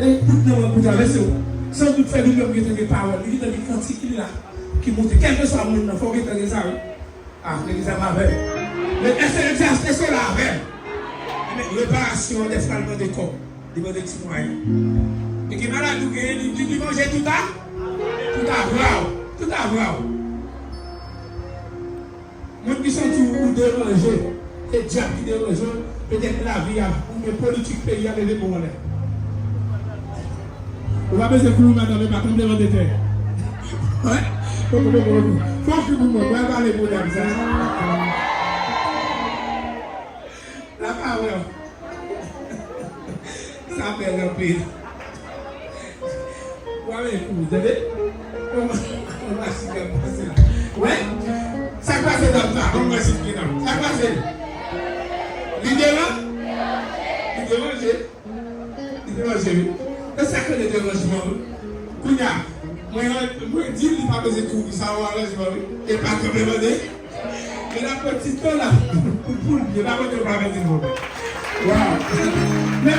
Pour traverser, sans doute faire du même que des paroles, il y a des quantités là qui montent, quel que soit le monde, il faut que tu ça. Ah, l'église m'a fait. Mais est-ce que c'est là, mais réparation des fragments de corps, des petits moyens. Et qui malade, il mange tout à voir. Même qui sont tout dérangés, les diables qui dérangent, peut-être la vie, ou les politiques pays à lever pour l'air. On va baisser le clou, madame, mais pas comme devant des terres. Ouais? Faut que vous me voyez parler pour ça. La parole. Ça fait un peu. Vous avez on va s'y passer là. Ouais? Ça passe dans ça. On va s'y passer là. Ça passe. L'idée manger. C'est ça que les dérangements. Kounia, moi, je dis qu'il n'y a pas besoin de tout, ça va aller, et pas comme le monde. Et la petite temps là, pour il n'y a pas besoin de pas mettre de monde. Waouh! Mais,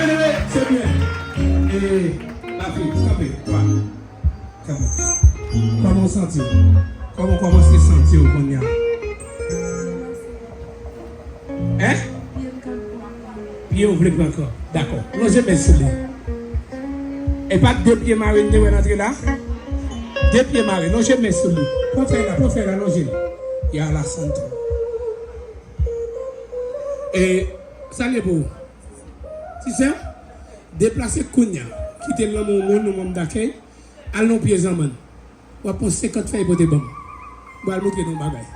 c'est bien. Et la fille, comment sentir? Comment commencer à sentir au Kounia? Hein? Pied ouvert encore. D'accord. Moi, je vais essayer. Et pas deux pieds marins de rentrer là. Deux pieds marins, non, je mets sur lui. Pour faire la loger. Il y a la santé. Et ça l'est beau. C'est ça? Déplacer Kounia, quitter le monde d'accueil, allons pieds en main. On va prendre 50 feuilles pour des bombes. On va montrer nos bagages.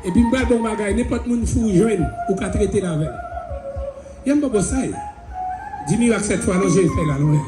Et puis, on va bon bagage, n'importe qui fou jeune ou qu'à traiter la veille. Il y a un peu de ça. Dis-moi que cette fois, non, j'ai fait la loin.